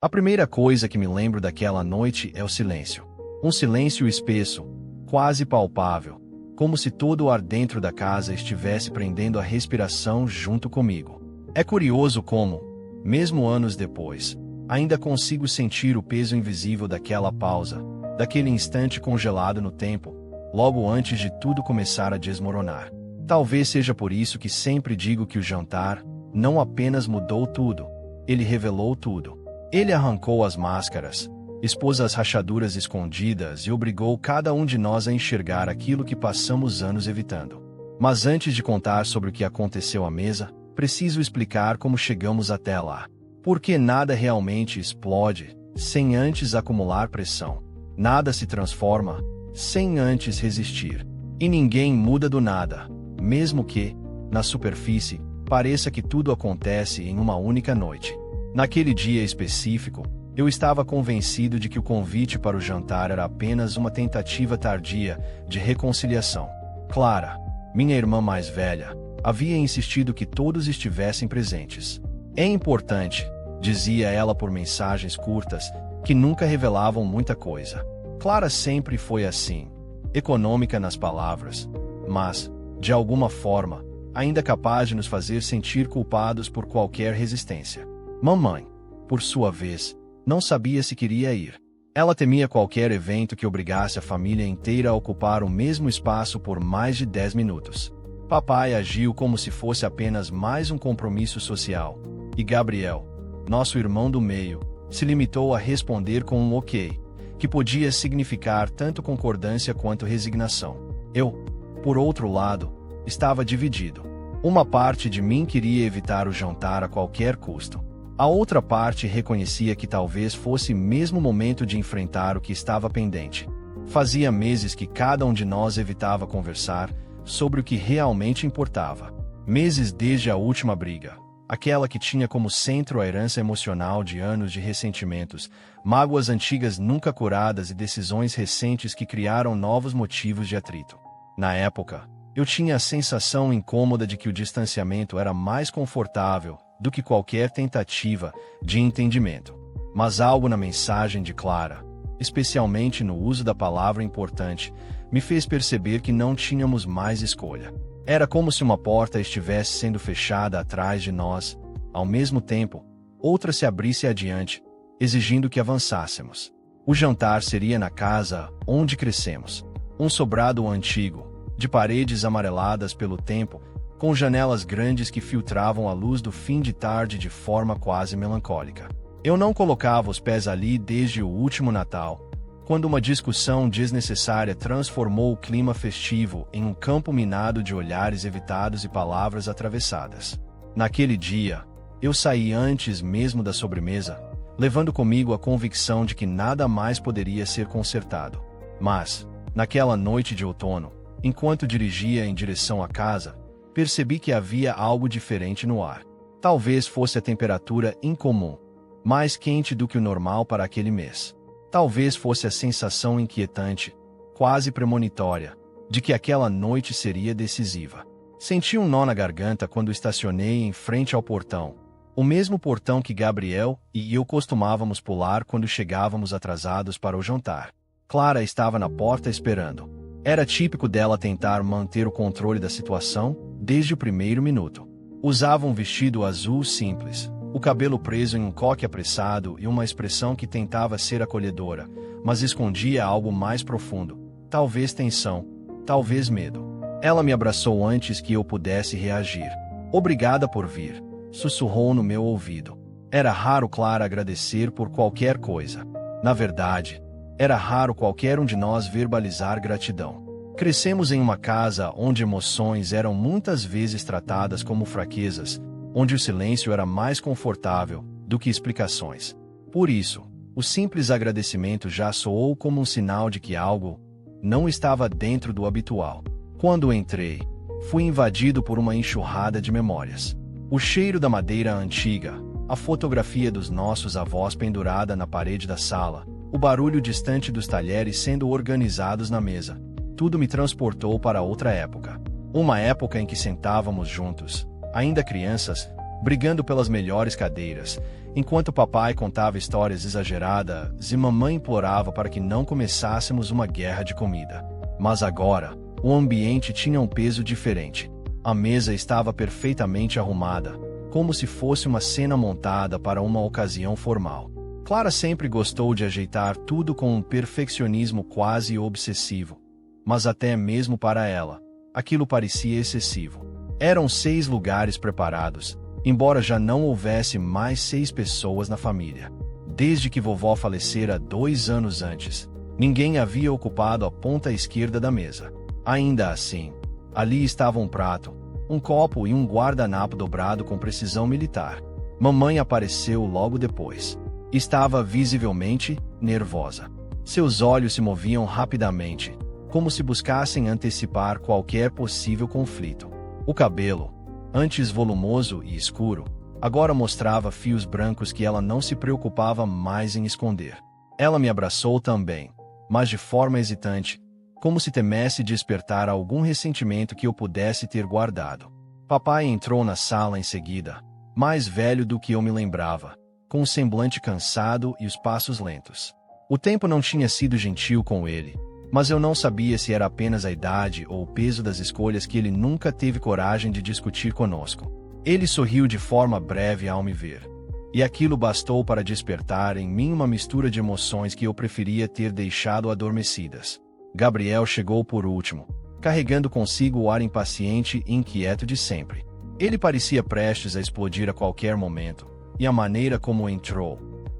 A primeira coisa que me lembro daquela noite é o silêncio. Um silêncio espesso, quase palpável, como se todo o ar dentro da casa estivesse prendendo a respiração junto comigo. É curioso como, mesmo anos depois, ainda consigo sentir o peso invisível daquela pausa, daquele instante congelado no tempo, logo antes de tudo começar a desmoronar. Talvez seja por isso que sempre digo que o jantar não apenas mudou tudo, ele revelou tudo. Ele arrancou as máscaras, expôs as rachaduras escondidas e obrigou cada um de nós a enxergar aquilo que passamos anos evitando. Mas antes de contar sobre o que aconteceu à mesa, preciso explicar como chegamos até lá. Porque nada realmente explode sem antes acumular pressão. Nada se transforma sem antes resistir. E ninguém muda do nada, mesmo que, na superfície, pareça que tudo acontece em uma única noite. Naquele dia específico, eu estava convencido de que o convite para o jantar era apenas uma tentativa tardia de reconciliação. Clara, minha irmã mais velha, havia insistido que todos estivessem presentes. É importante, dizia ela por mensagens curtas, que nunca revelavam muita coisa. Clara sempre foi assim, econômica nas palavras, mas, de alguma forma, ainda capaz de nos fazer sentir culpados por qualquer resistência. Mamãe, por sua vez, não sabia se queria ir. Ela temia qualquer evento que obrigasse a família inteira a ocupar o mesmo espaço por mais de 10 minutos. Papai agiu como se fosse apenas mais um compromisso social, e Gabriel, nosso irmão do meio, se limitou a responder com um ok, que podia significar tanto concordância quanto resignação. Eu, por outro lado, estava dividido. Uma parte de mim queria evitar o jantar a qualquer custo. A outra parte reconhecia que talvez fosse mesmo o momento de enfrentar o que estava pendente. Fazia meses que cada um de nós evitava conversar sobre o que realmente importava. Meses desde a última briga, aquela que tinha como centro a herança emocional de anos de ressentimentos, mágoas antigas nunca curadas e decisões recentes que criaram novos motivos de atrito. Na época, eu tinha a sensação incômoda de que o distanciamento era mais confortável do que qualquer tentativa de entendimento. Mas algo na mensagem de Clara, especialmente no uso da palavra importante, me fez perceber que não tínhamos mais escolha. Era como se uma porta estivesse sendo fechada atrás de nós, ao mesmo tempo, outra se abrisse adiante, exigindo que avançássemos. O jantar seria na casa onde crescemos, um sobrado antigo, de paredes amareladas pelo tempo, com janelas grandes que filtravam a luz do fim de tarde de forma quase melancólica. Eu não colocava os pés ali desde o último Natal, quando uma discussão desnecessária transformou o clima festivo em um campo minado de olhares evitados e palavras atravessadas. Naquele dia, eu saí antes mesmo da sobremesa, levando comigo a convicção de que nada mais poderia ser consertado. Mas, naquela noite de outono, enquanto dirigia em direção à casa, percebi que havia algo diferente no ar. Talvez fosse a temperatura incomum, mais quente do que o normal para aquele mês. Talvez fosse a sensação inquietante, quase premonitória, de que aquela noite seria decisiva. Senti um nó na garganta quando estacionei em frente ao portão, o mesmo portão que Gabriel e eu costumávamos pular quando chegávamos atrasados para o jantar. Clara estava na porta esperando. Era típico dela tentar manter o controle da situação desde o primeiro minuto. Usava um vestido azul simples, o cabelo preso em um coque apressado e uma expressão que tentava ser acolhedora, mas escondia algo mais profundo, talvez tensão, talvez medo. Ela me abraçou antes que eu pudesse reagir. Obrigada por vir, sussurrou no meu ouvido. Era raro Clara agradecer por qualquer coisa. Na verdade, era raro qualquer um de nós verbalizar gratidão. Crescemos em uma casa onde emoções eram muitas vezes tratadas como fraquezas, onde o silêncio era mais confortável do que explicações. Por isso, o simples agradecimento já soou como um sinal de que algo não estava dentro do habitual. Quando entrei, fui invadido por uma enxurrada de memórias. O cheiro da madeira antiga, a fotografia dos nossos avós pendurada na parede da sala, o barulho distante dos talheres sendo organizados na mesa. Tudo me transportou para outra época. Uma época em que sentávamos juntos, ainda crianças, brigando pelas melhores cadeiras, enquanto papai contava histórias exageradas e mamãe implorava para que não começássemos uma guerra de comida. Mas agora, o ambiente tinha um peso diferente. A mesa estava perfeitamente arrumada, como se fosse uma cena montada para uma ocasião formal. Clara sempre gostou de ajeitar tudo com um perfeccionismo quase obsessivo. Mas até mesmo para ela, aquilo parecia excessivo. Eram 6 lugares preparados, embora já não houvesse mais 6 pessoas na família. Desde que vovó falecera 2 anos antes, ninguém havia ocupado a ponta esquerda da mesa. Ainda assim, ali estava um prato, um copo e um guardanapo dobrado com precisão militar. Mamãe apareceu logo depois. Estava visivelmente nervosa. Seus olhos se moviam rapidamente, como se buscassem antecipar qualquer possível conflito. O cabelo, antes volumoso e escuro, agora mostrava fios brancos que ela não se preocupava mais em esconder. Ela me abraçou também, mas de forma hesitante, como se temesse despertar algum ressentimento que eu pudesse ter guardado. Papai entrou na sala em seguida, mais velho do que eu me lembrava, com o semblante cansado e os passos lentos. O tempo não tinha sido gentil com ele, mas eu não sabia se era apenas a idade ou o peso das escolhas que ele nunca teve coragem de discutir conosco. Ele sorriu de forma breve ao me ver, e aquilo bastou para despertar em mim uma mistura de emoções que eu preferia ter deixado adormecidas. Gabriel chegou por último, carregando consigo o ar impaciente e inquieto de sempre. Ele parecia prestes a explodir a qualquer momento, e a maneira como entrou,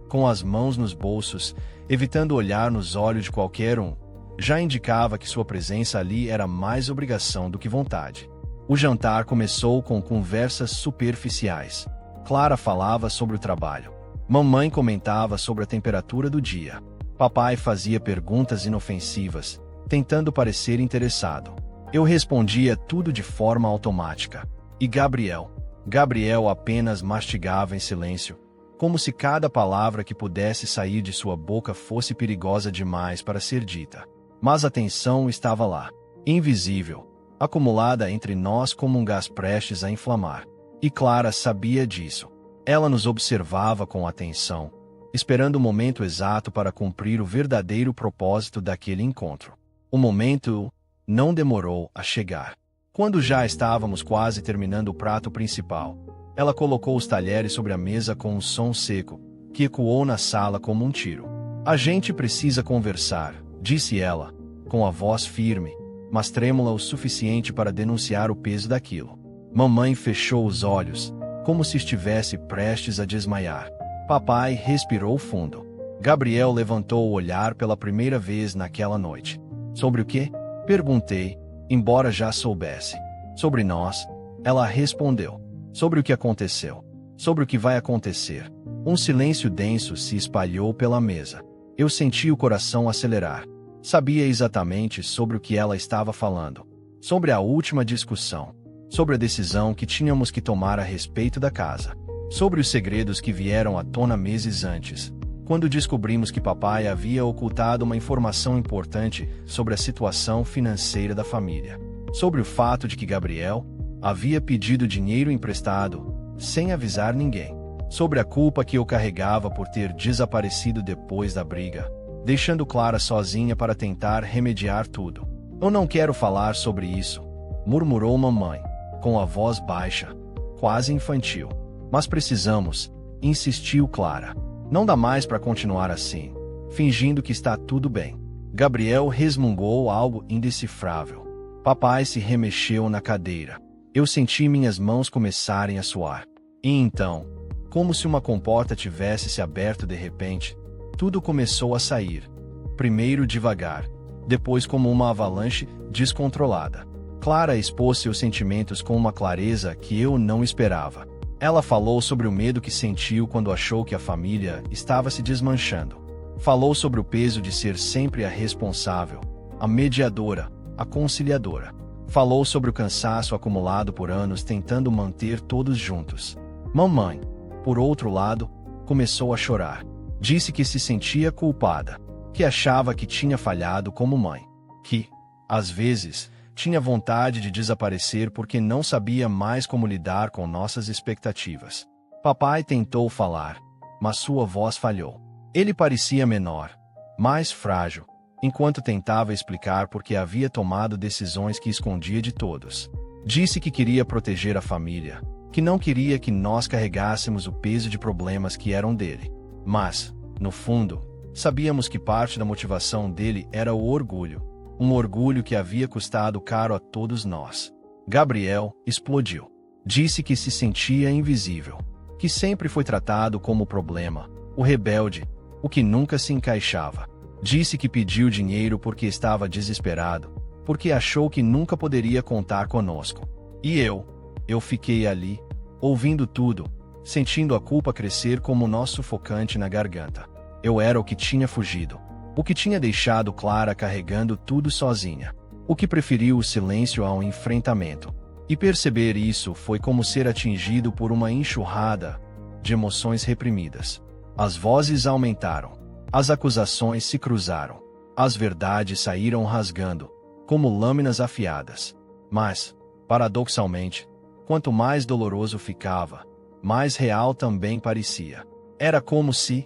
com as mãos nos bolsos, evitando olhar nos olhos de qualquer um, já indicava que sua presença ali era mais obrigação do que vontade. O jantar começou com conversas superficiais. Clara falava sobre o trabalho. Mamãe comentava sobre a temperatura do dia. Papai fazia perguntas inofensivas, tentando parecer interessado. Eu respondia tudo de forma automática. E Gabriel apenas mastigava em silêncio, como se cada palavra que pudesse sair de sua boca fosse perigosa demais para ser dita. Mas a tensão estava lá, invisível, acumulada entre nós como um gás prestes a inflamar. E Clara sabia disso. Ela nos observava com atenção, esperando o momento exato para cumprir o verdadeiro propósito daquele encontro. O momento não demorou a chegar. Quando já estávamos quase terminando o prato principal, ela colocou os talheres sobre a mesa com um som seco, que ecoou na sala como um tiro. "A gente precisa conversar", disse ela, com a voz firme, mas trêmula o suficiente para denunciar o peso daquilo. Mamãe fechou os olhos, como se estivesse prestes a desmaiar. Papai respirou fundo. Gabriel levantou o olhar pela primeira vez naquela noite. "Sobre o quê?" perguntei, embora já soubesse. "Sobre nós", ela respondeu. "Sobre o que aconteceu. Sobre o que vai acontecer." Um silêncio denso se espalhou pela mesa. Eu senti o coração acelerar. Sabia exatamente sobre o que ela estava falando. Sobre a última discussão. Sobre a decisão que tínhamos que tomar a respeito da casa. Sobre os segredos que vieram à tona meses antes, quando descobrimos que papai havia ocultado uma informação importante sobre a situação financeira da família. Sobre o fato de que Gabriel havia pedido dinheiro emprestado, sem avisar ninguém. Sobre a culpa que eu carregava por ter desaparecido depois da briga, deixando Clara sozinha para tentar remediar tudo. "Eu não quero falar sobre isso", murmurou mamãe, com a voz baixa, quase infantil. "Mas precisamos", insistiu Clara. "Não dá mais para continuar assim, fingindo que está tudo bem." Gabriel resmungou algo indecifrável. Papai se remexeu na cadeira. Eu senti minhas mãos começarem a suar. E então, como se uma comporta tivesse se aberto de repente, tudo começou a sair. Primeiro devagar, depois como uma avalanche descontrolada. Clara expôs seus sentimentos com uma clareza que eu não esperava. Ela falou sobre o medo que sentiu quando achou que a família estava se desmanchando. Falou sobre o peso de ser sempre a responsável, a mediadora, a conciliadora. Falou sobre o cansaço acumulado por anos tentando manter todos juntos. Mamãe, por outro lado, começou a chorar. Disse que se sentia culpada, que achava que tinha falhado como mãe, que, às vezes, Tinha vontade de desaparecer porque não sabia mais como lidar com nossas expectativas. Papai tentou falar, mas sua voz falhou. Ele parecia menor, mais frágil, enquanto tentava explicar por que havia tomado decisões que escondia de todos. Disse que queria proteger a família, que não queria que nós carregássemos o peso de problemas que eram dele. Mas, no fundo, sabíamos que parte da motivação dele era o orgulho, um orgulho que havia custado caro a todos nós. Gabriel explodiu. Disse que se sentia invisível, que sempre foi tratado como o problema, o rebelde, o que nunca se encaixava. Disse que pediu dinheiro porque estava desesperado, porque achou que nunca poderia contar conosco. E eu fiquei ali, ouvindo tudo, sentindo a culpa crescer como um nó sufocante na garganta. Eu era o que tinha fugido, o que tinha deixado Clara carregando tudo sozinha, o que preferiu o silêncio ao enfrentamento. E perceber isso foi como ser atingido por uma enxurrada de emoções reprimidas. As vozes aumentaram, as acusações se cruzaram, as verdades saíram rasgando, como lâminas afiadas. Mas, paradoxalmente, quanto mais doloroso ficava, mais real também parecia. Era como se,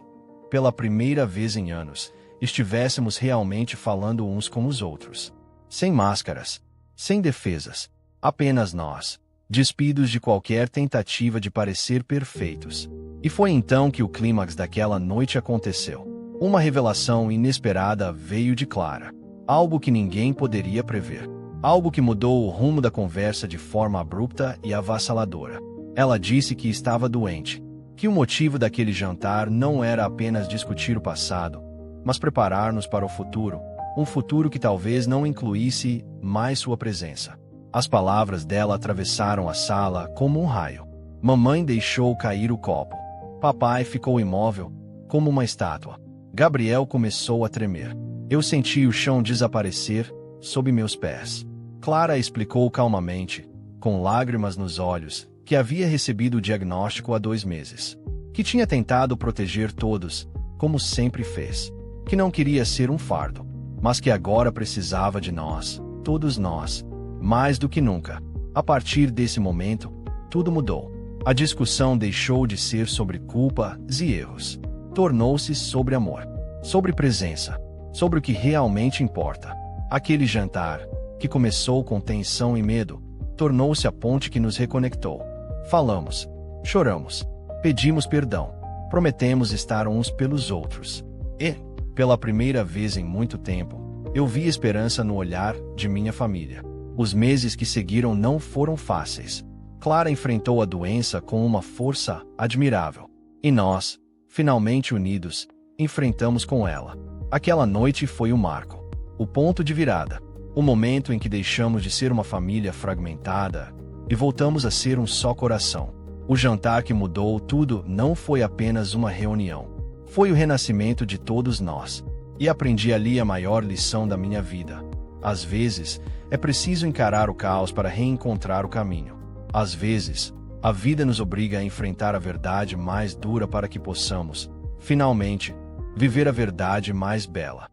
pela primeira vez em anos, estivéssemos realmente falando uns com os outros. Sem máscaras, sem defesas, apenas nós, despidos de qualquer tentativa de parecer perfeitos. E foi então que o clímax daquela noite aconteceu. Uma revelação inesperada veio de Clara. Algo que ninguém poderia prever. Algo que mudou o rumo da conversa de forma abrupta e avassaladora. Ela disse que estava doente, que o motivo daquele jantar não era apenas discutir o passado, mas preparar-nos para o futuro, um futuro que talvez não incluísse mais sua presença. As palavras dela atravessaram a sala como um raio. Mamãe deixou cair o copo. Papai ficou imóvel, como uma estátua. Gabriel começou a tremer. Eu senti o chão desaparecer sob meus pés. Clara explicou calmamente, com lágrimas nos olhos, que havia recebido o diagnóstico há 2 meses. Que tinha tentado proteger todos, como sempre fez. Que não queria ser um fardo, mas que agora precisava de nós, todos nós, mais do que nunca. A partir desse momento, tudo mudou. A discussão deixou de ser sobre culpas e erros. Tornou-se sobre amor, sobre presença, sobre o que realmente importa. Aquele jantar, que começou com tensão e medo, tornou-se a ponte que nos reconectou. Falamos, choramos, pedimos perdão, prometemos estar uns pelos outros. E, pela primeira vez em muito tempo, eu vi esperança no olhar de minha família. Os meses que seguiram não foram fáceis. Clara enfrentou a doença com uma força admirável. E nós, finalmente unidos, enfrentamos com ela. Aquela noite foi o marco, o ponto de virada, o momento em que deixamos de ser uma família fragmentada e voltamos a ser um só coração. O jantar que mudou tudo não foi apenas uma reunião. Foi o renascimento de todos nós. E aprendi ali a maior lição da minha vida. Às vezes, é preciso encarar o caos para reencontrar o caminho. Às vezes, a vida nos obriga a enfrentar a verdade mais dura para que possamos, finalmente, viver a verdade mais bela.